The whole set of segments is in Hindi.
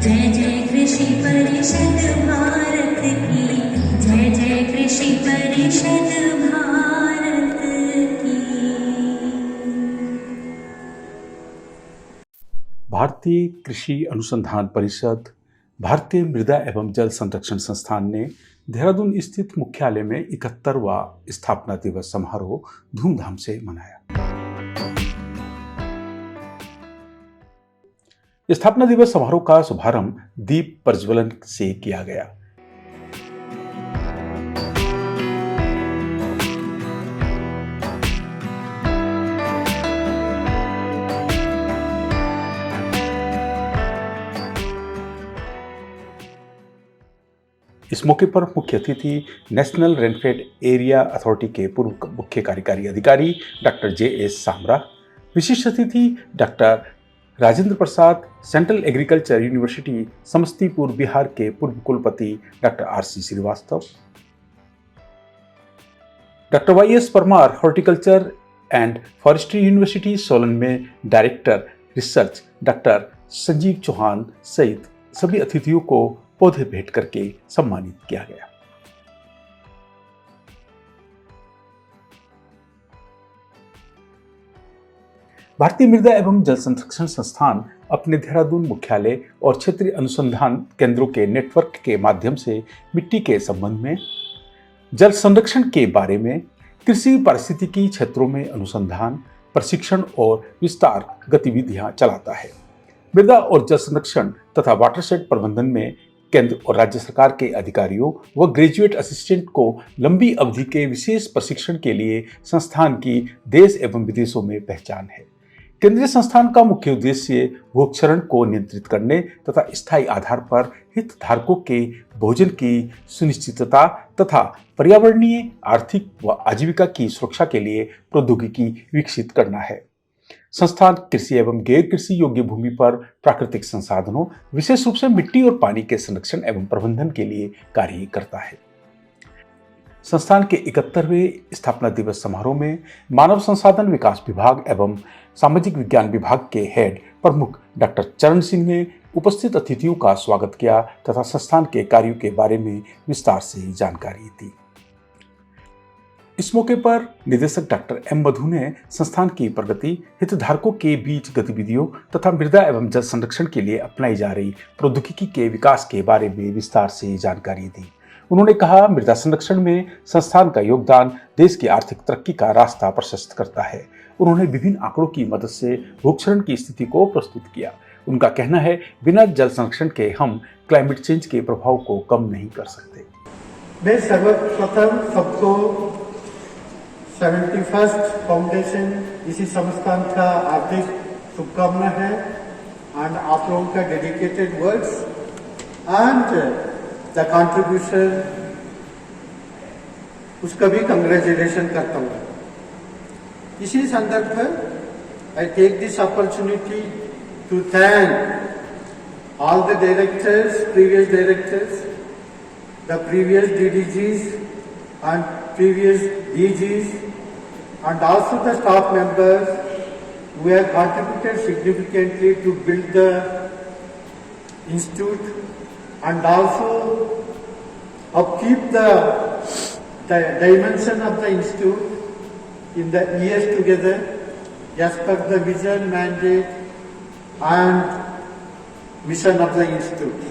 जय जय कृषि परिषद भारत की, जय जय कृषि परिषद भारत की। भारतीय कृषि अनुसंधान परिषद, भारतीय मृदा एवं जल संरक्षण संस्थान ने देहरादून स्थित मुख्यालय में 71वां स्थापना दिवस समारोह धूमधाम से मनाया। स्थापना दिवस समारोह का शुभारंभ दीप प्रज्वलन से किया गया। इस मौके पर मुख्य अतिथि नेशनल रेनफेड एरिया अथॉरिटी के पूर्व मुख्य कार्यकारी अधिकारी डॉक्टर JS सामरा, विशिष्ट अतिथि doctor Rajendra Prasad, central agriculture university Samastipur Bihar के पूर्व कुलपति doctor RC Srivastava, doctor YS Parmar, horticulture and forestry university Solan में director research doctor Sanjeev Chauhan सहित सभी अतिथियों को पौधे भेंट करके सम्मानित किया गया। भारतीय मृदा एवं जल संरक्षण संस्थान अपने देहरादून मुख्यालय और क्षेत्रीय अनुसंधान केंद्रों के नेटवर्क के माध्यम से मिट्टी के संबंध में, जल संरक्षण के बारे में, कृषि पारिस्थितिकी क्षेत्रों में अनुसंधान, प्रशिक्षण और विस्तार गतिविधियां चलाता है। मृदा और जल संरक्षण तथा वाटरशेड प्रबंधन में केंद्र और राज्य सरकार के अधिकारियों व ग्रेजुएट असिस्टेंट को लंबी अवधि के विशेष प्रशिक्षण के लिए संस्थान की देश एवं विदेशों में पहचान है। केंद्रीय संस्थान का मुख्य उद्देश्य भूक्षरण को नियंत्रित करने तथा स्थायी आधार पर हितधारकों के भोजन की सुनिश्चितता तथा पर्यावरणीय, आर्थिक व आजीविका की सुरक्षा के लिए प्रौद्योगिकी विकसित करना है। संस्थान कृषि एवं गैर कृषि योग्य भूमि पर प्राकृतिक संसाधनों, विशेष रूप से मिट्टी और पानी के संरक्षण एवं प्रबंधन के लिए कार्य करता है। संस्थान के 71वें स्थापना दिवस समारोह में मानव संसाधन विकास विभाग एवं सामाजिक विज्ञान विभाग के हेड प्रमुख डॉक्टर चरण सिंह ने उपस्थित अतिथियों का स्वागत किया तथा संस्थान के कार्यों के बारे में विस्तार से जानकारी दी। इस मौके पर निदेशक डॉक्टर M मधु ने संस्थान की प्रगति, हितधारकों के बीच गतिविधियों तथा मृदा एवं जल संरक्षण के लिए अपनाई जा रही प्रौद्योगिकी के विकास के बारे में विस्तार से जानकारी दी। उन्होंने कहा, मृदा संरक्षण में संस्थान का योगदान देश की आर्थिक तरक्की का रास्ता प्रशस्त करता है। उन्होंने विभिन्न आंकड़ों की मदद से भूक्षरण की स्थिति को प्रस्तुत किया। उनका कहना है, बिना जल संरक्षण के हम क्लाइमेट चेंज के प्रभाव को कम नहीं कर सकते। मैं सर्वप्रथम सबको 71st फाउंडेशन इसी संस्थान का हार्दिक शुभकामना है एंड आप लोगों का dedicated words and the contribution उसका भी कंग्रेचुलेशन करता हूँ। इसी संदर्भ पर I take this opportunity to thank all the directors, previous directors, the previous DDGs and previous DGs and also the staff members who have contributed significantly to build the institute and also upkeep the dimension of the institute in the years together as per the vision, mandate and mission of the institute.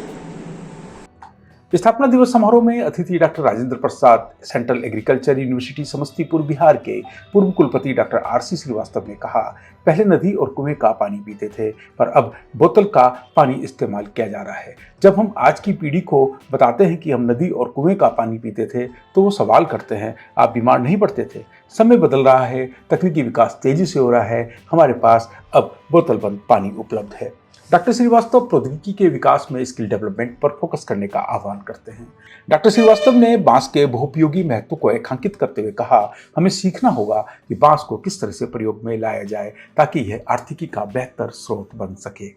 स्थापना दिवस समारोह में अतिथि doctor Rajendra Prasad, central agriculture university Samastipur Bihar के पूर्व कुलपति डॉक्टर RC श्रीवास्तव ने कहा, पहले नदी और कुएं का पानी पीते थे पर अब बोतल का पानी इस्तेमाल किया जा रहा है। जब हम आज की पीढ़ी को बताते हैं कि हम नदी और कुएं का पानी पीते थे तो वो सवाल करते हैं, आप बीमार नहीं पड़ते थे? समय बदल रहा है, तकनीकी विकास तेजी से हो रहा है, हमारे पास अब बोतल बंद पानी उपलब्ध है। डॉक्टर श्रीवास्तव प्रौद्योगिकी के विकास में स्किल डेवलपमेंट पर फोकस करने का आह्वान करते हैं। डॉक्टर श्रीवास्तव ने बांस के बहुपयोगी महत्व को रेखांकित करते हुए कहा, हमें सीखना होगा कि बांस को किस तरह से प्रयोग में लाया जाए ताकि यह आर्थिकी का बेहतर स्रोत बन सके।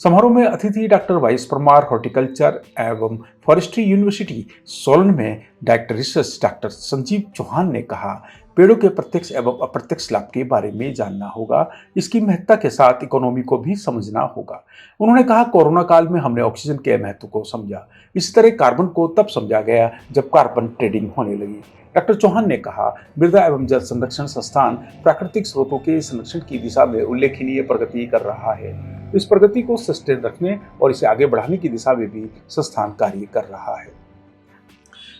समारोह में अतिथि डॉक्टर YS परमार, हॉर्टिकल्चर एवं फॉरेस्ट्री यूनिवर्सिटी सोलन में director research doctor Sanjeev Chauhan ने कहा, पेड़ों के प्रत्यक्ष एवं अप्रत्यक्ष लाभ के बारे में जानना होगा। इसकी महत्ता के साथ इकोनॉमी को भी समझना होगा। उन्होंने कहा, कोरोना काल में हमने ऑक्सीजन के महत्व को समझा। इसी तरह कार्बन को तब समझा गया जब कार्बन ट्रेडिंग होने लगी। डॉक्टर चौहान ने कहा, मृदा एवं जल संरक्षण संस्थान प्राकृतिक स्रोतों के संरक्षण की दिशा में उल्लेखनीय प्रगति कर रहा है। इस प्रगति को सस्टेन रखने और इसे आगे बढ़ाने की दिशा में भी संस्थान कार्य कर रहा है।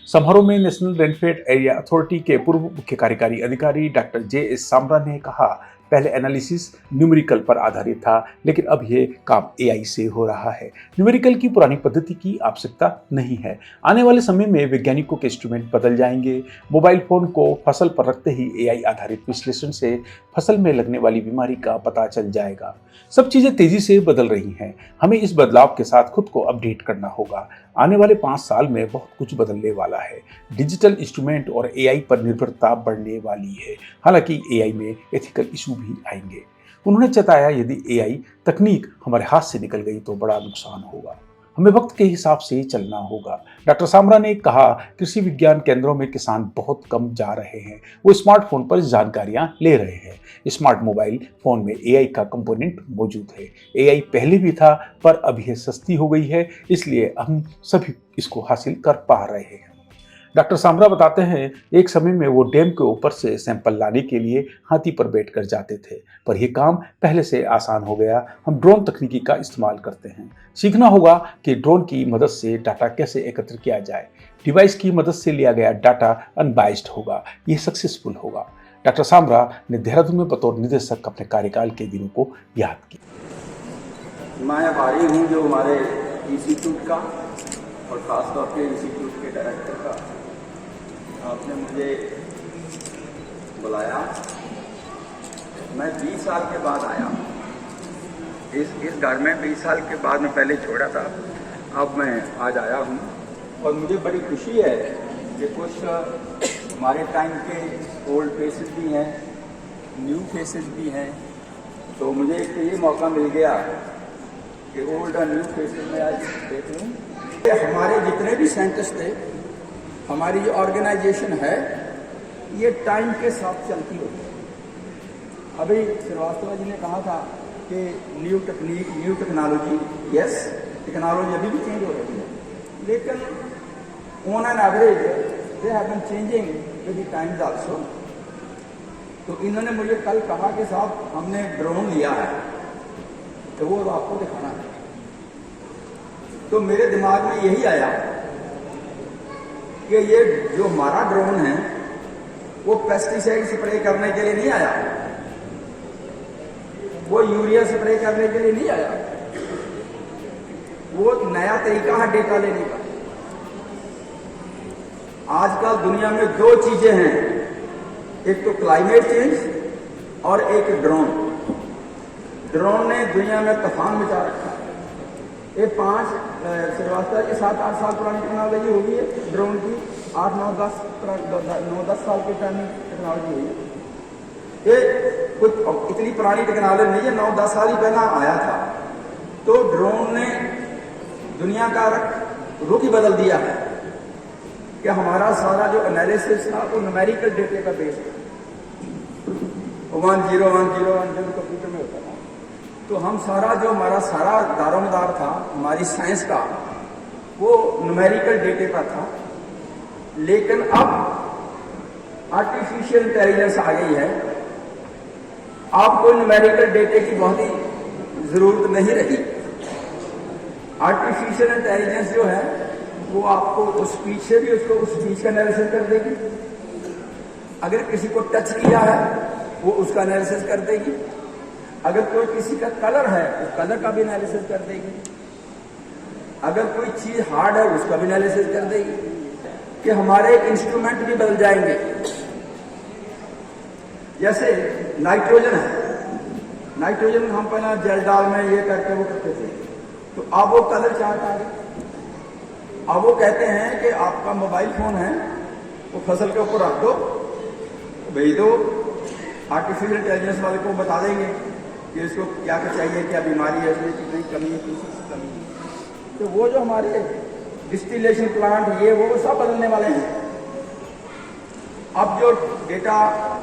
समारोह में नेशनल रेनफेड एरिया अथॉरिटी के पूर्व मुख्य कार्यकारी अधिकारी डॉक्टर जे.एस. सामरा ने कहा, पहले एनालिसिस न्यूमेरिकल पर आधारित था, लेकिन अब ये काम एआई से हो रहा है। न्यूमेरिकल की पुरानी पद्धति की आवश्यकता नहीं है। आने वाले समय में वैज्ञानिकों के इंस्ट्रूमेंट बदल जाएंगे। मोबाइल फोन को फसल पर रखते ही एआई आधारित विश्लेषण से फसल में लगने वाली बीमारी का पता चल जाएगा। सब चीजें तेजी से बदल रही हैं। हमें इस बदलाव के साथ खुद को अपडेट करना होगा। आने वाले 5 साल में बहुत कुछ बदलने वाला है। डिजिटल इंस्ट्रूमेंट और एआई पर निर्भरता बढ़ने वाली है। हालांकि एआई में एथिकल इशू भी आएंगे। उन्होंने चेताया, यदि एआई तकनीक हमारे हाथ से निकल गई तो बड़ा नुकसान होगा। हमें वक्त के हिसाब से चलना होगा। डॉक्टर सामरा ने कहा, कृषि विज्ञान केंद्रों में किसान बहुत कम जा रहे हैं। वो स्मार्टफोन पर जानकारियां ले रहे हैं। स्मार्ट मोबाइल फोन में एआई का कंपोनेंट मौजूद है। एआई पहले भी था, पर अब यह सस्ती हो गई है, इसलिए हम सभी इसको हासिल कर पा रहे हैं। डॉक्टर सामरा बताते हैं, एक समय में वो डैम के ऊपर से सैंपल लाने के लिए हाथी पर बैठकर जाते थे, पर यह काम पहले से आसान हो गया। हम ड्रोन तकनीकी का इस्तेमाल करते हैं। सीखना होगा कि ड्रोन की मदद से डाटा कैसे एकत्र किया जाए। डिवाइस की मदद से लिया गया डाटा अनबाइस्ड होगा, यह सक्सेसफुल होगा। डॉक्टर सामरा ने देहरादून में बतौर निदेशक अपने कार्यकाल के दिनों को याद किया। मैं आभारी हूँ जो हमारे इंस्टीट्यूट का और खासतौर पे इंस्टीट्यूट के डायरेक्टर का आपने मुझे बुलाया। मैं 20 साल के बाद आया। इस घर में 20 साल के बाद मैं पहले छोड़ा था, अब मैं आज आया हूँ और मुझे बड़ी खुशी है कि कुछ हमारे टाइम के ओल्ड फेसेस भी हैं, न्यू फेसेस भी हैं। तो मुझे एक ये मौका मिल गया कि ओल्ड और न्यू फेसेस में आज देख लूँ। हमारे जितने भी साइंटिस्ट थे, हमारी जो ऑर्गेनाइजेशन है, ये टाइम के साथ चलती होती है। अभी श्रीवास्तव जी ने कहा था कि new technique, new technology, yes, technology अभी भी चेंज हो रही है, लेकिन on an average they have been changing with the times also. तो इन्होंने मुझे कल कहा कि साहब हमने ड्रोन लिया है, तो वो आपको दिखाना है। तो मेरे दिमाग में यही आया कि ये जो हमारा ड्रोन है वो पेस्टिसाइड स्प्रे करने के लिए नहीं आया, वो यूरिया स्प्रे करने के लिए नहीं आया, वो एक नया तरीका है डेटा लेने का। आजकल दुनिया में 2 चीजें हैं, एक तो क्लाइमेट चेंज और एक ड्रोन। ड्रोन ने दुनिया में तूफान मचा रखा है। ये 5 श्रीवास्तव के 7-8 साल पुरानी टेक्नोलॉजी होगी है ड्रोन की, 8-9-10 साल की टेक्नोलॉजी हुई है। ये कुछ इतनी पुरानी टेक्नोलॉजी नहीं है, 9-10 साल ही पहला आया था। तो ड्रोन ने दुनिया का रुख ही बदल दिया है कि हमारा सारा जो एनालिसिस था वो न्यूमेरिकल डेटा का बेस था। 1 0 1 0 1 0 कंप्यूटर में होता था। तो हम सारा जो हमारा सारा दारोमदार था हमारी साइंस का, वो न्यूमेरिकल डेटे पर था। लेकिन अब आर्टिफिशियल इंटेलिजेंस आ गई है, आपको न्यूमेरिकल डेटे की बहुत ही जरूरत नहीं रही। आर्टिफिशियल इंटेलिजेंस जो है वो आपको उस स्पीच से भी उसको उस स्पीच का एनालिसिस कर देगी। अगर किसी को टच किया है वो उसका एनालिसिस कर देगी। अगर कोई किसी का कलर है तो कलर का भी एनालिसिस कर देगी। अगर कोई चीज हार्ड है उसका भी एनालिसिस कर देगी। कि हमारे इंस्ट्रूमेंट भी बदल जाएंगे। जैसे नाइट्रोजन है, नाइट्रोजन हम पहले जल डाल में ये करके वो करते थे, तो अब वो कलर चार्ट आ गए। अब वो कहते हैं कि आपका मोबाइल फोन है, वो फसल के ऊपर रख दो, भेज दो, आर्टिफिशियल इंटेलिजेंस वाले को बता देंगे कि इसको क्या क्या चाहिए, क्या बीमारी है, इसमें कितनी कमी है, किसी कमी है। तो वो जो हमारे डिस्टिलेशन प्लांट ये वो सब बदलने वाले हैं। अब जो डेटा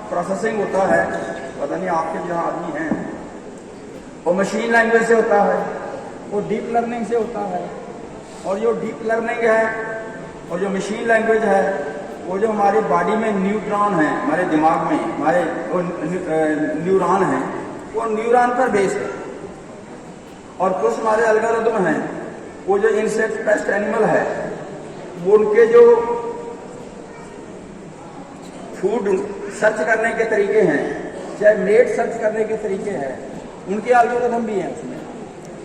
प्रोसेसिंग होता है, पता नहीं आपके जहाँ आदमी हैं, वो मशीन लैंग्वेज से होता है, वो डीप लर्निंग से होता है। और जो डीप लर्निंग है और जो मशीन लैंग्वेज है, वो जो हमारी बॉडी में न्यूट्रॉन है, हमारे दिमाग में हमारे वो न्यूरॉन हैं, वो न्यूरॉन पर बेस्ड है। और कुछ हमारे एल्गोरिथम हैं, वो जो इंसेक्ट पेस्ट एनिमल है, वो उनके जो फूड सर्च करने के तरीके हैं, चाहे मेट सर्च करने के तरीके हैं, उनके एल्गोरिथम भी हैं उसमें,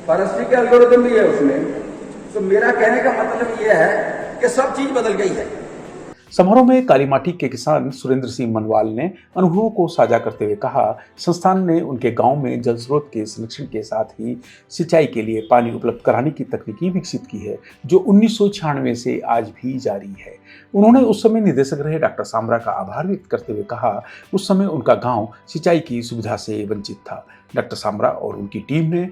फॉरेस्ट्री के एल्गोरिथम भी है उसमें। तो मेरा कहने का मतलब ये है कि सब चीज बदल गई है। समारोह में कालीमाटी के किसान सुरेंद्र सिंह मनवाल ने अनुभवों को साझा करते हुए कहा, संस्थान ने उनके गांव में जल स्रोत के संरक्षण के साथ ही सिंचाई के लिए पानी उपलब्ध कराने की तकनीकी विकसित की है, जो 1996 से आज भी जारी है। उन्होंने उस समय निदेशक रहे डॉक्टर सामरा का आभार व्यक्त करते हुए कहा, उस समय उनका गाँव सिंचाई की सुविधा से वंचित था। डॉक्टर सामरा और उनकी टीम ने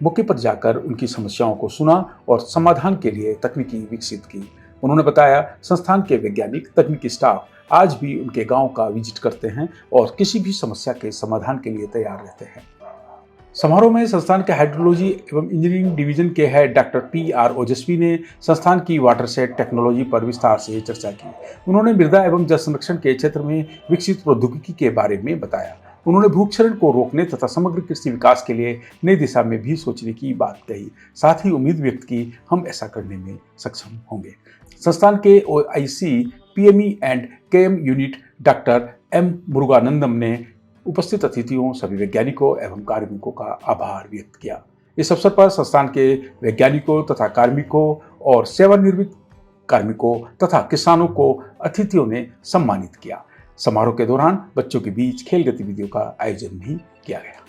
मौके पर जाकर उनकी समस्याओं को सुना और समाधान के लिए तकनीकी विकसित की। उन्होंने बताया, संस्थान के वैज्ञानिक तकनीकी स्टाफ आज भी उनके गांव का विजिट करते हैं और किसी भी समस्या के समाधान के लिए तैयार रहते हैं। समारोह में संस्थान के हाइड्रोलॉजी एवं इंजीनियरिंग डिवीजन के हेड डॉक्टर PR ओजस्वी ने संस्थान की वाटरशेड टेक्नोलॉजी पर विस्तार से चर्चा की। उन्होंने मृदा एवं जल संरक्षण के क्षेत्र में विकसित प्रौद्योगिकी के बारे में बताया। उन्होंने भूक्षरण को रोकने तथा समग्र कृषि विकास के लिए नई दिशा में भी सोचने की बात कही। साथ ही उम्मीद व्यक्त की, हम ऐसा करने में सक्षम होंगे। संस्थान के OIC PME and KM unit doctor M Muruganandam ने उपस्थित अतिथियों, सभी वैज्ञानिकों एवं कार्मिकों का आभार व्यक्त किया। इस अवसर पर संस्थान के वैज्ञानिकों तथा कार्मिकों और सेवानिवृत्त कार्मिकों तथा किसानों को अतिथियों ने सम्मानित किया। समारोह के दौरान बच्चों के बीच खेल गतिविधियों का आयोजन भी किया गया।